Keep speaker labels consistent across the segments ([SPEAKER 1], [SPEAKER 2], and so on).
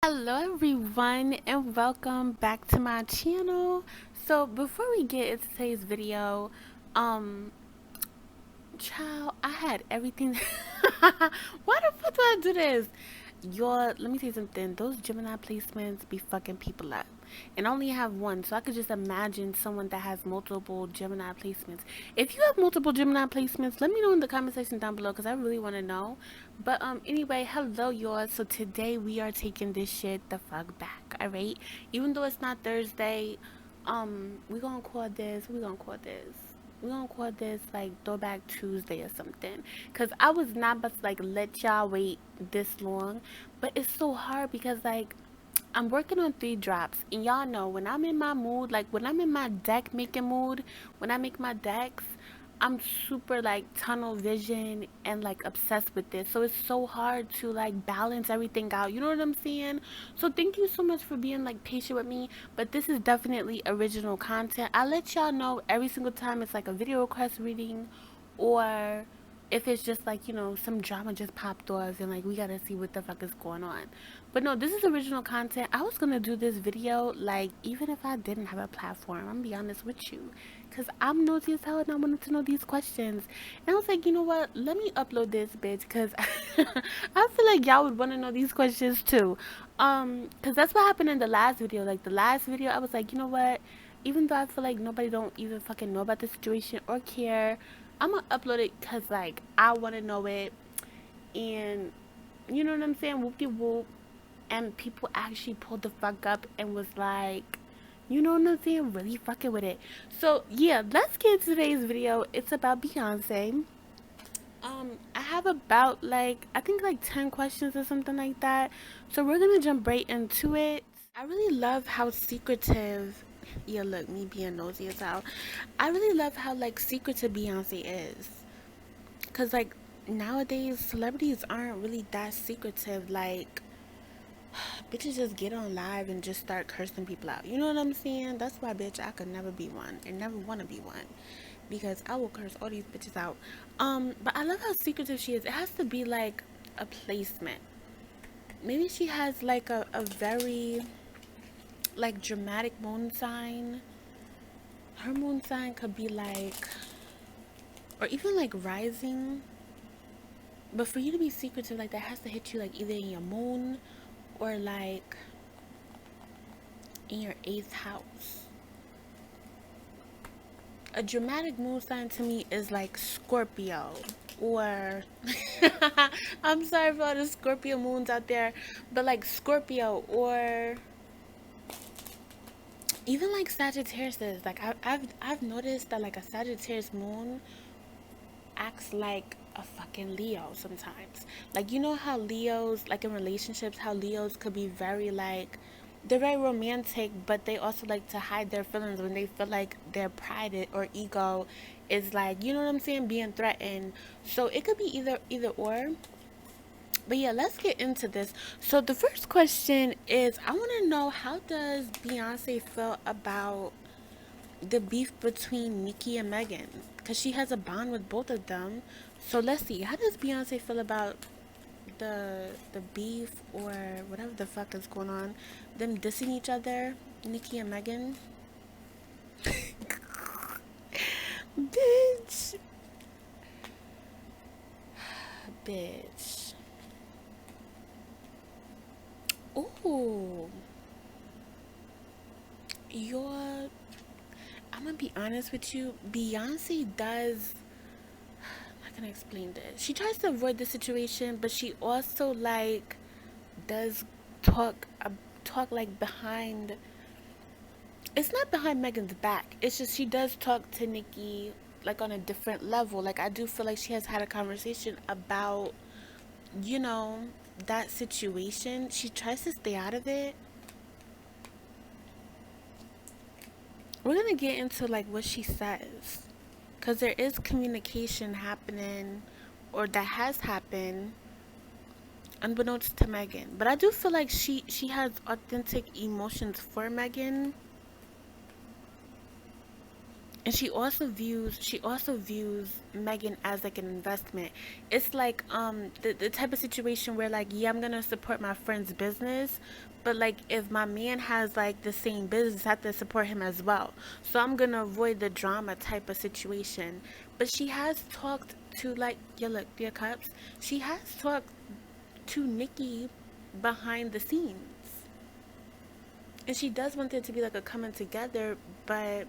[SPEAKER 1] Hello everyone and welcome back to my channel. So before we get into today's video, um child, I had everything. Why the fuck do I do this? Let me tell you something. Those Gemini placements be fucking people up. And I only have one, so I could just imagine someone that has multiple Gemini placements. If you have multiple Gemini placements, let me know in the comment section down below because I really want to know. But anyway, hello y'all. So today we are taking this shit the fuck back, alright? Even though it's not Thursday, we're gonna call this like Throwback Tuesday or something. Cause I was not about to like let y'all wait this long. But it's so hard because like I'm working on 3 drops, and y'all know when I'm in my mood, like when I'm in my deck making mood, when I make my decks, I'm super like tunnel vision and like obsessed with this. So it's so hard to like balance everything out. You know what I'm saying? So thank you so much for being like patient with me. But this is definitely original content. I let y'all know every single time it's like a video request reading, or if it's just like, some drama just popped off and like we gotta see what the fuck is going on. But no, this is original content. I was gonna do this video like even if I didn't have a platform. I'm gonna be honest with you, cause I'm nosy as hell and I wanted to know these questions. And I was like, you know what? Let me upload this bitch, cause I feel like y'all would want to know these questions too. Cause that's what happened in the last video. Like the last video, I was like, you know what? Even though I feel like nobody don't even fucking know about the situation or care, I'm gonna upload it cause like I want to know it, and you know what I'm saying? Whoop de whoop. And people actually pulled the fuck up and was like, you know what I'm saying, really fucking with it. So yeah, let's get into today's video. It's about Beyonce. I have about like I think like 10 questions or something like that. So we're gonna jump right into it. I really love how secretive, yeah, look, me being nosy as hell. I really love how like secretive Beyonce is. Cause like nowadays celebrities aren't really that secretive. Like bitches just get on live and just start cursing people out. You know what I'm saying? That's why, bitch, I could never be one and never want to be one, because I will curse all these bitches out. But I love how secretive she is. It has to be like a placement. Maybe she has like a very like dramatic moon sign. Her moon sign could be like, or even like rising. But for you to be secretive like that has to hit you like either in your moon or like in your 8th house. A dramatic moon sign to me is like Scorpio, or I'm sorry for all the Scorpio moons out there, but like Scorpio, or even like Sagittarius. Like I've noticed that like a Sagittarius moon acts like a fucking Leo sometimes. Like, you know how Leos, like in relationships, how Leos could be very like, they're very romantic, but they also like to hide their feelings when they feel like their pride or ego is like, you know what I'm saying, being threatened. So it could be either or. But yeah, let's get into this. So the first question is, I want to know, how does Beyonce feel about the beef between Nicki and Megan? Because she has a bond with both of them. So let's see, how does Beyonce feel about the beef or whatever the fuck is going on, them dissing each other, Nicki and Megan? Bitch. Bitch. Ooh. You're, I'm gonna be honest with you, Beyonce does, how can I explain this? She tries to avoid the situation, but she also like does talk like behind. It's not behind Megan's back. It's just she does talk to Nicki like on a different level. Like I do feel like she has had a conversation about, you know, that situation. She tries to stay out of it. We're gonna get into like what she says, because there is communication happening, or that has happened unbeknownst to Megan. But I do feel like she has authentic emotions for Megan. And she also views Megan as like an investment. It's like the type of situation where like, yeah, I'm gonna support my friend's business, but like if my man has like the same business, I have to support him as well. So I'm gonna avoid the drama type of situation. But she has talked to like, yeah, look, dear cups. She has talked to Nikki behind the scenes. And she does want there to be like a coming together, but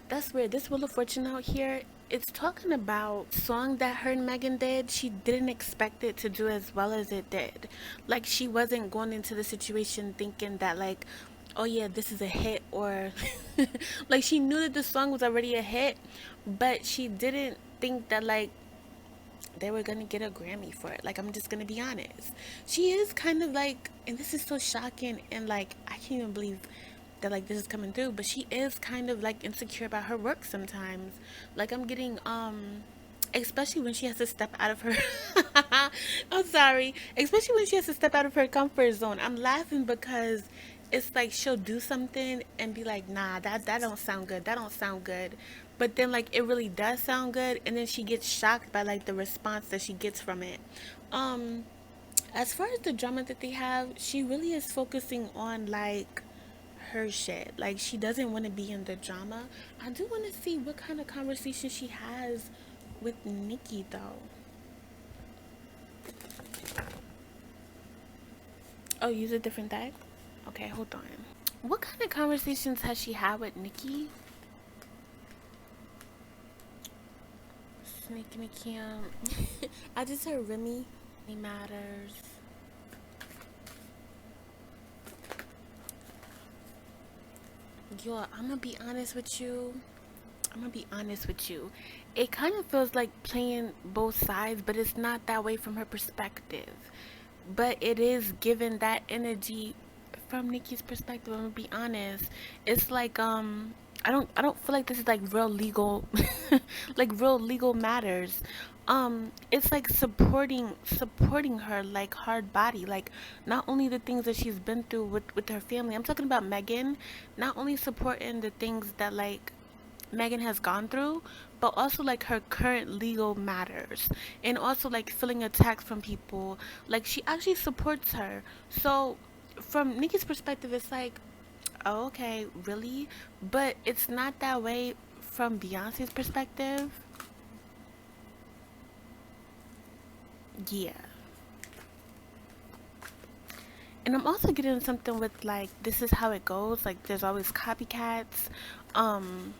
[SPEAKER 1] that's weird. This Wheel of Fortune out here, it's talking about song that her and Megan did. She didn't expect it to do as well as it did. Like she wasn't going into the situation thinking that like, oh yeah, this is a hit, or like she knew that the song was already a hit, but she didn't think that like they were gonna get a Grammy for it. Like I'm just gonna be honest. She is kind of like, and this is so shocking, and like I can't even believe that like this is coming through, but she is kind of like insecure about her work sometimes. Like I'm getting especially when she has to step out of her I'm sorry. Especially when she has to step out of her comfort zone. I'm laughing because it's like she'll do something and be like, nah, that don't sound good. That don't sound good. But then like it really does sound good, and then she gets shocked by like the response that she gets from it. Um as far as the drama that they have, she really is focusing on like her shit. Like she doesn't want to be in the drama. I do want to see what kind of conversation she has with Nikki though. Oh, use a different deck? Okay, hold on. What kind of conversations has she had with Nikki? Sneaky Nikki. I just heard Remy. It matters. Yo, I'm gonna be honest with you. It kind of feels like playing both sides, but it's not that way from her perspective. But it is given that energy from Nikki's perspective. I'm gonna be honest. It's like I don't feel like this is like real legal like real legal matters. It's like supporting her like hard body, like not only the things that she's been through with her family. I'm talking about Megan, not only supporting the things that like Megan has gone through, but also like her current legal matters, and also like feeling attacks from people. Like she actually supports her. So from Nikki's perspective, it's like, oh, okay, really? But it's not that way from Beyonce's perspective. Yeah. And I'm also getting something with like, this is how it goes. Like there's always copycats. Um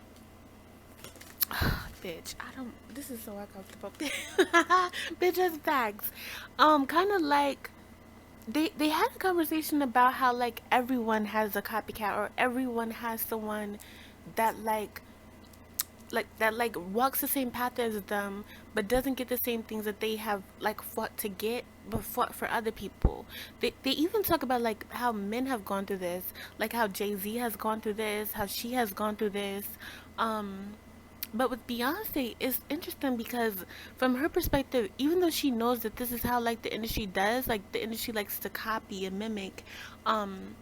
[SPEAKER 1] bitch, I don't, this is so uncomfortable. Bitch, that's facts. Kind of like they had a conversation about how like everyone has a copycat, or everyone has someone that like walks the same path as them, but doesn't get the same things that they have like fought to get, but fought for other people. They even talk about like how men have gone through this, like how Jay-Z has gone through this, how she has gone through this. um but with Beyonce, it's interesting because from her perspective, even though she knows that this is how like the industry does, like the industry likes to copy and mimic um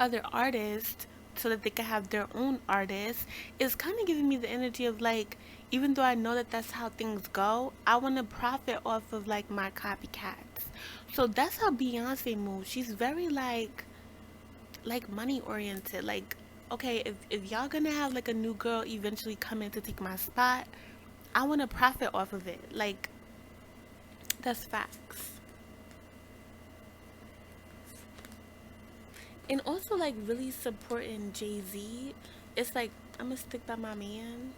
[SPEAKER 1] other artists so that they can have their own artists, is kind of giving me the energy of like, even though I know that that's how things go, I want to profit off of like my copycats. So that's how Beyonce moves. She's very like money oriented. Like, okay, if y'all gonna have like a new girl eventually come in to take my spot, I want to profit off of it. Like, that's facts. And also like really supporting Jay-Z. It's like, I'm gonna stick by my man.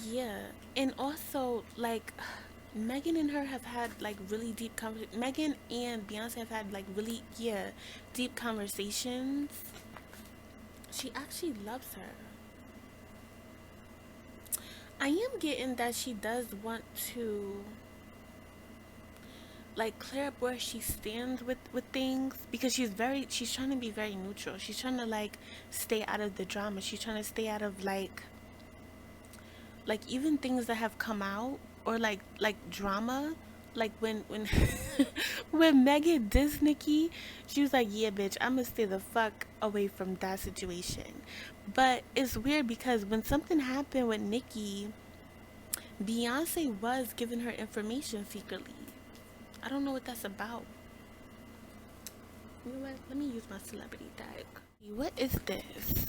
[SPEAKER 1] Yeah. And also like Megan and her have had like really deep Megan and Beyonce have had like really, yeah, deep conversations. She actually loves her. I am getting that she does want to like clear up where she stands with things, because she's trying to be very neutral. She's trying to like stay out of the drama. She's trying to stay out of like even things that have come out, or like drama. like when when Megan dissed Nikki, she was like, "Yeah, bitch, I'm gonna stay the fuck away from that situation." But it's weird because when something happened with Nikki, Beyonce was giving her information secretly. I don't know what that's about. You know what? Let me use my celebrity tag. What is this?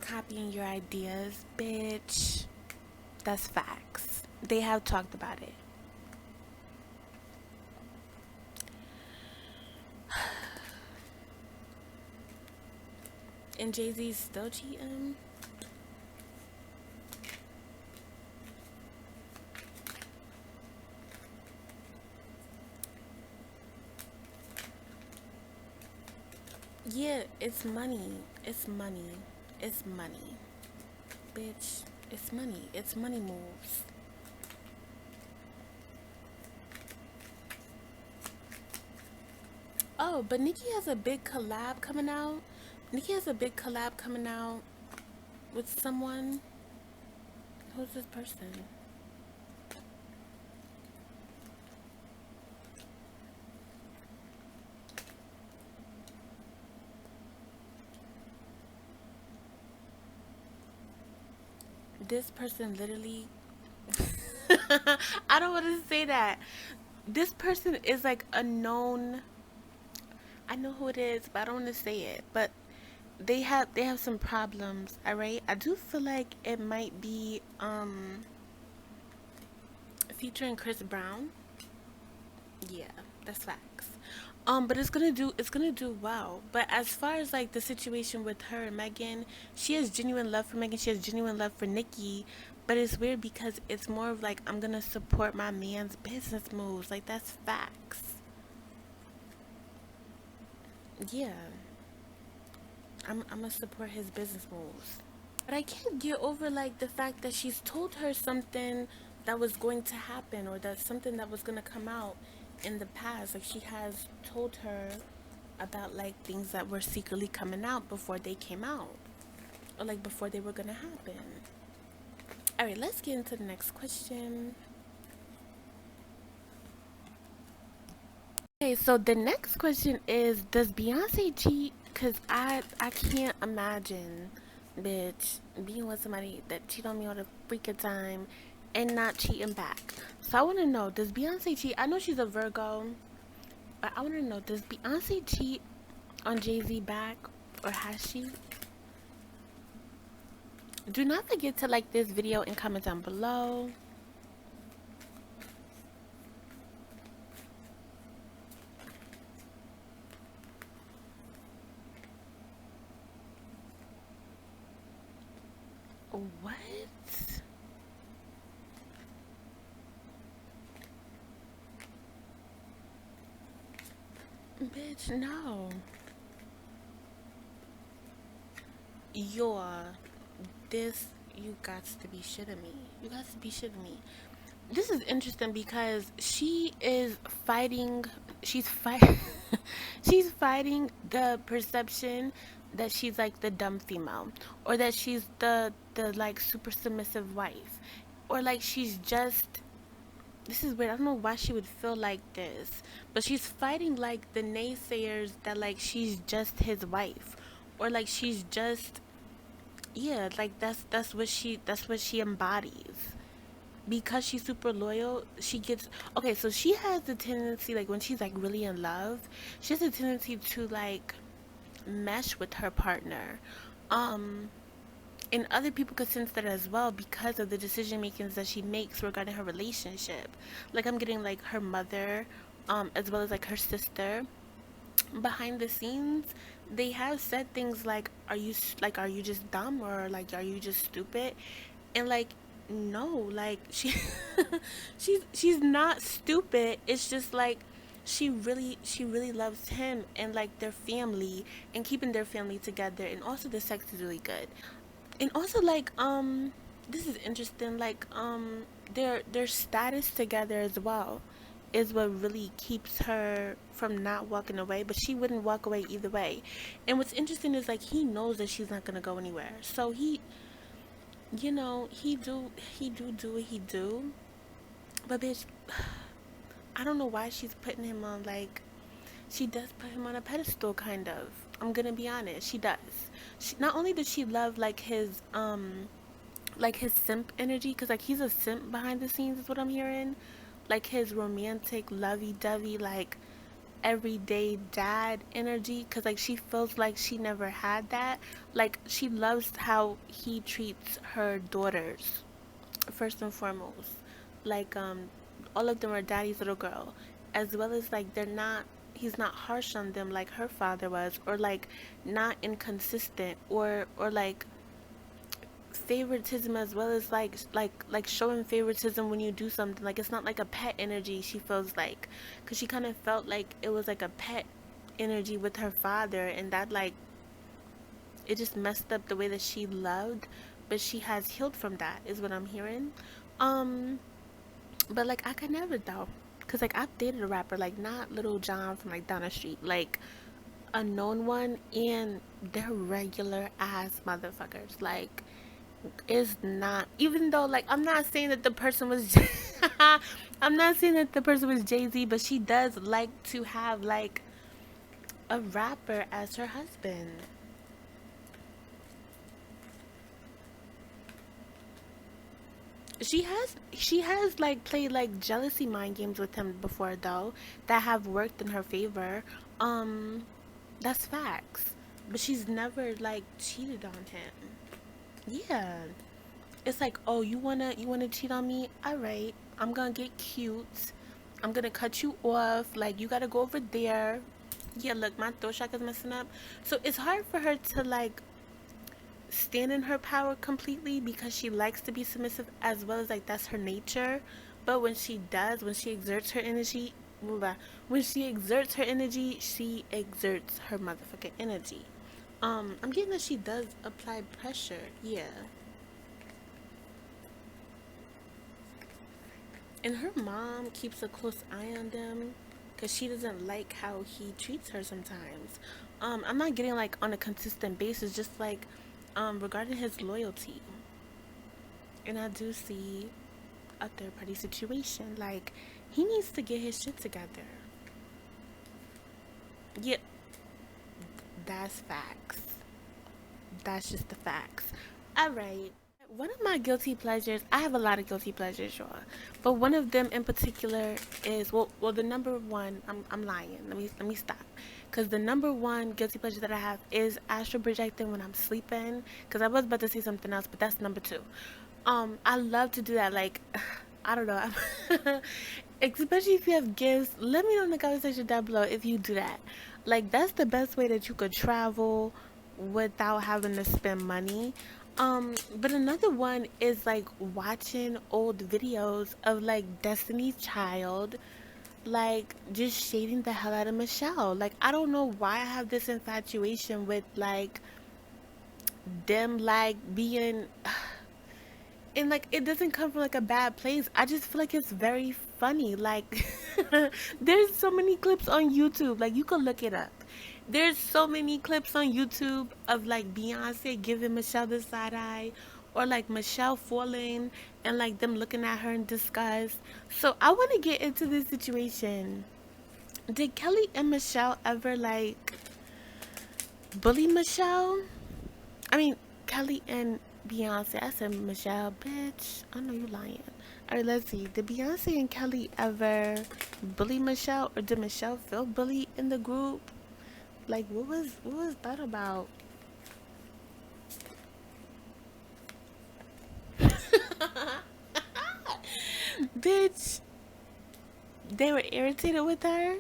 [SPEAKER 1] Copying your ideas, bitch. That's facts. They have talked about it. And Jay-Z's still cheating? Yeah, it's money. It's money. It's money. Bitch, it's money. It's money moves. Oh, but Nikki has a big collab coming out. Nikki has a big collab coming out with someone. Who's this person? This person literally I don't want to say that. This person is like a known, I know who it is, but I don't want to say it. But they have some problems, alright? I do feel like it might be featuring Chris Brown. Yeah, that's facts. But it's gonna do well. But as far as like the situation with her and Megan, she has genuine love for Megan. She has genuine love for Nikki. But it's weird because it's more of like I'm gonna support my man's business moves. Like that's facts. Yeah, I'm gonna support his business moves. But I can't get over like the fact that she's told her something that was going to happen or that something that was gonna come out in the past. Like she has told her about like things that were secretly coming out before they came out or like before they were gonna happen. All right, let's get into the next question. Okay, so the next question is, does Beyonce cheat? Cause I can't imagine, bitch, being with somebody that cheat on me all the freaking time and not cheating back. So I want to know, does Beyonce cheat? I know she's a Virgo, but I want to know, does Beyonce cheat on Jay-Z back, or has she? Do not forget to like this video and comment down below. What? Bitch, no. You're this, you got to be shitting me. You got to be shitting me. This is interesting because she is fighting, she's fight she's fighting the perception that she's like the dumb female, or that she's the like super submissive wife, or like she's just, this is weird. I don't know why she would feel like this, but she's fighting like the naysayers that like she's just his wife, or like she's just, yeah, like that's what she embodies. Because she's super loyal, she gets, okay, so she has the tendency, like when she's like really in love, she has a tendency to like mesh with her partner. Um and other people could sense that as well because of the decision makings that she makes regarding her relationship. Like I'm getting like her mother, as well as like her sister. Behind the scenes, they have said things like, are you just dumb, or like are you just stupid? And like, no, like she's not stupid. It's just like she really loves him and like their family and keeping their family together, and also the sex is really good. And also like this is interesting, like their status together as well is what really keeps her from not walking away, but she wouldn't walk away either way. And what's interesting is like he knows that she's not gonna go anywhere, so he, you know, he do what he do. But bitch, I don't know why she's putting him on, like, she does put him on a pedestal, kind of. I'm gonna be honest, she does. Not only does she love like his simp energy, because like he's a simp behind the scenes is what I'm hearing, like his romantic lovey-dovey, like everyday dad energy, because like she feels like she never had that. Like she loves how he treats her daughters first and foremost. Like all of them are daddy's little girl, as well as like they're not, he's not harsh on them like her father was, or like not inconsistent, or like favoritism, as well as like showing favoritism when you do something. Like it's not like a pet energy, she feels like, because she kind of felt like it was like a pet energy with her father, and that like it just messed up the way that she loved. But she has healed from that is what I'm hearing. um but like I could never though, because like I've dated a rapper, like not Little John from like down the street, like a known one, and they're regular ass motherfuckers. Like is not, even though like I'm not saying that the person was I'm not saying that the person was Jay-Z, but she does like to have like a rapper as her husband. She has like played like jealousy mind games with him before though, that have worked in her favor. um that's facts. But she's never like cheated on him. Yeah. It's like, oh, you wanna cheat on me? All right, I'm gonna get cute. I'm gonna cut you off. Like you gotta go over there. Yeah, look, my throat chakra is messing up. So it's hard for her to like stand in her power completely, because she likes to be submissive, as well as like that's her nature. But when she does, when she exerts her energy, when she exerts her motherfucking energy. I'm getting that she does apply pressure. Yeah. And her mom keeps a close eye on them, because she doesn't like how he treats her sometimes. I'm not getting like on a consistent basis, just like regarding his loyalty. And I do see a third party situation. Like he needs to get his shit together. Yep, that's facts. That's just the facts. All right. One of my guilty pleasures, I have a lot of guilty pleasures, y'all. But one of them in particular is, well the number one, I'm lying. Let me stop. Cuz the number one guilty pleasure that I have is astral projecting when I'm sleeping, cuz I was about to say something else, but that's number 2. I love to do that, like I don't know. Especially if you have gifts, let me know in the comment section down below if you do that. Like that's the best way that you could travel without having to spend money. But another one is like watching old videos of like Destiny's Child, like just shading the hell out of Michelle. Like I don't know why I have this infatuation with like them like being and like it doesn't come from like a bad place. I just feel like it's very funny. Like there's so many clips on YouTube, like you could look it up. There's so many clips on YouTube of like Beyonce giving Michelle the side eye, or like Michelle falling and like them looking at her in disgust. So I want to get into this situation. Did Kelly and Michelle ever like bully Michelle? I mean, Kelly and Beyonce. I said Michelle, bitch. I know you lying. Alright, let's see. Did Beyonce and Kelly ever bully Michelle, or did Michelle feel bullied in the group? Like, what was that about? Bitch, they were irritated with her.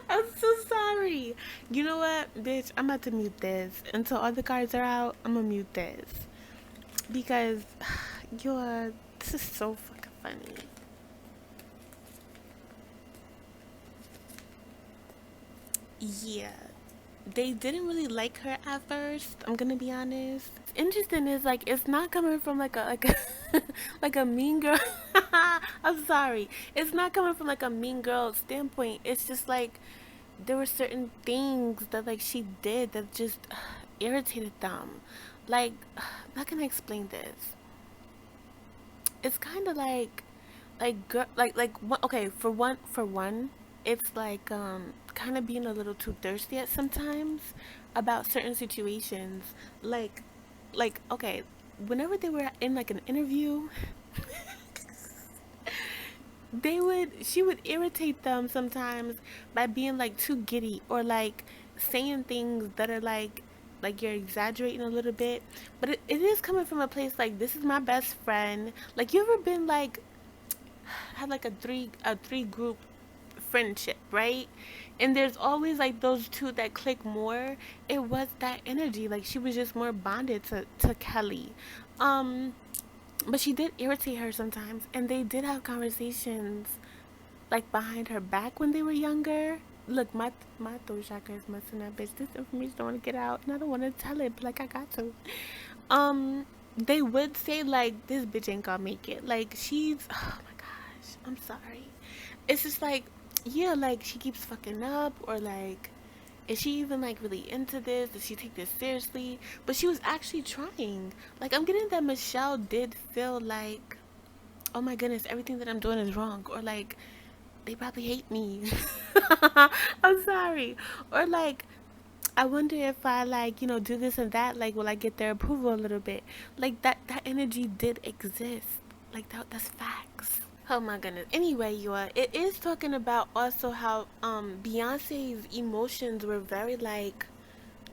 [SPEAKER 1] I'm so sorry. You know what, bitch? I'm about to mute this until all the cards are out. I'm gonna mute this because you're. This is so fucking funny. Yeah, they didn't really like her at first. I'm gonna be honest. What's interesting is like it's not coming from like a like a mean girl. I'm sorry. It's not coming from like a mean girl standpoint. It's just like there were certain things that like she did that just irritated them. like, how can I explain this? It's kind of like girl, okay, for one, it's like kind of being a little too thirsty at sometimes about certain situations, like okay, whenever they were in like an interview, she would irritate them sometimes by being like too giddy, or like saying things that are like you're exaggerating a little bit, but it is coming from a place like, this is my best friend. Like, you ever been like, had like a three group friendship, right? And there's always like those two that click more. It was that energy. Like, she was just more bonded to Kelly. Um, but she did irritate her sometimes, and they did have conversations like behind her back when they were younger. Look, my throat chakra is messing up, bitch. This information don't want to get out, and I don't want to tell it, but like, I got to. They would say like, this bitch ain't gonna make it. Like, she's, oh my gosh, I'm sorry. It's just like, yeah, like, she keeps fucking up, or like, is she even like really into this? Does she take this seriously? But she was actually trying. Like, I'm getting that Michelle did feel like, oh my goodness, everything that I'm doing is wrong, or like, they probably hate me. I'm sorry. Or like, I wonder if I like, do this and that, like, will I get their approval a little bit? Like, that energy did exist. Like, that's facts. Oh my goodness. Anyway, it is talking about also how Beyonce's emotions were very like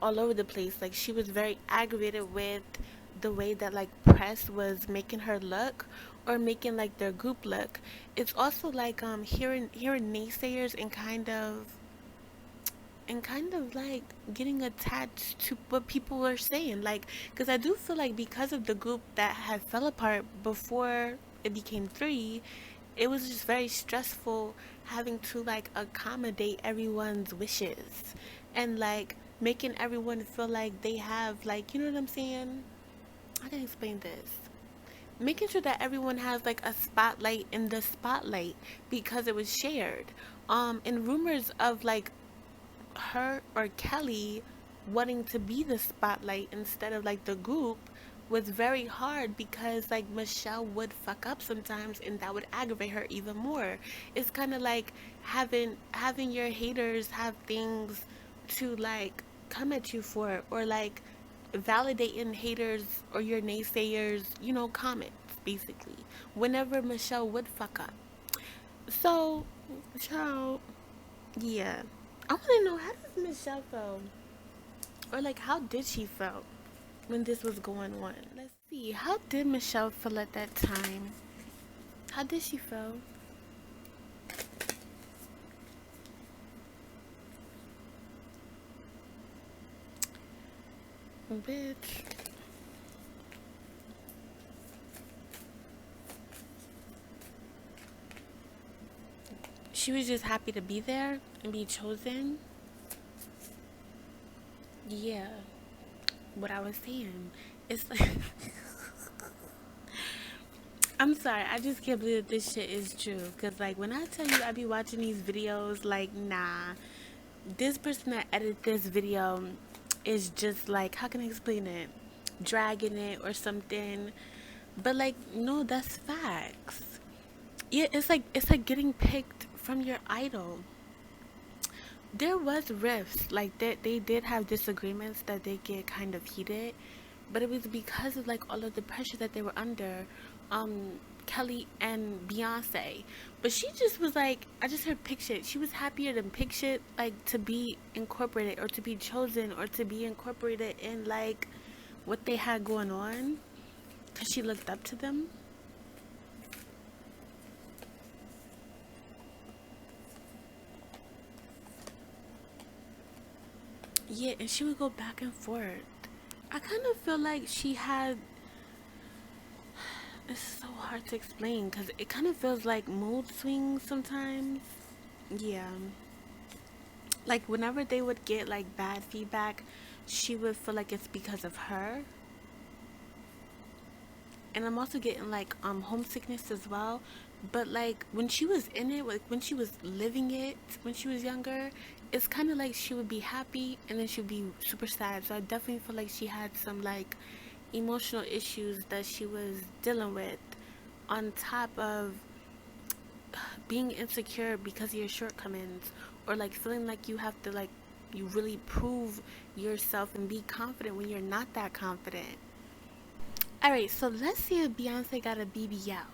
[SPEAKER 1] all over the place. Like, she was very aggravated with the way that like press was making her look, or making like their group look. It's also like hearing naysayers, and kind of like getting attached to what people were saying, like, because I do feel like, because of the group that had fell apart before it became three, it was just very stressful having to like accommodate everyone's wishes, and like making everyone feel like they have, like, you know what I'm saying? I can explain this. Making sure that everyone has like a spotlight in the spotlight, because it was shared. And rumors of like her or Kelly wanting to be the spotlight instead of like the group was very hard, because like Michelle would fuck up sometimes, and that would aggravate her even more. It's kind of like having your haters have things to like come at you for, or like validating haters or your naysayers, comments, basically, whenever Michelle would fuck up. So, child, yeah. I want to know, how does Michelle feel? Or like, how did she feel when this was going on? Let's see. How did Michelle feel at that time? How did she feel? Bitch. She was just happy to be there and be chosen. Yeah. What I was saying. It's like, I'm sorry, I just can't believe that this shit is true. Cause like, when I tell you I be watching these videos, like, nah, this person that edited this video is just like, how can I explain it? Dragging it or something. But like, no, that's facts. Yeah, it's like getting picked from your idol. There was rifts, like that they did have disagreements that they get kind of heated, but it was because of like all of the pressure that they were under. Kelly and Beyonce, but she just was like, I just heard pick shit. She was happier than pick shit, like to be incorporated or to be chosen or to be incorporated in like what they had going on, because she looked up to them. Yeah, and she would go back and forth. I kind of feel like she had, it's so hard to explain, because it kind of feels like mood swings sometimes. Yeah. Like, whenever they would get like bad feedback, she would feel like it's because of her. And I'm also getting like homesickness as well. But like, when she was in it, like when she was living it when she was younger, it's kind of like she would be happy and then she'd be super sad. So I definitely feel like she had some like emotional issues that she was dealing with, on top of being insecure because of your shortcomings, or like feeling like you have to like you really prove yourself and be confident when you're not that confident. Alright, so let's see if Beyonce got a BBL.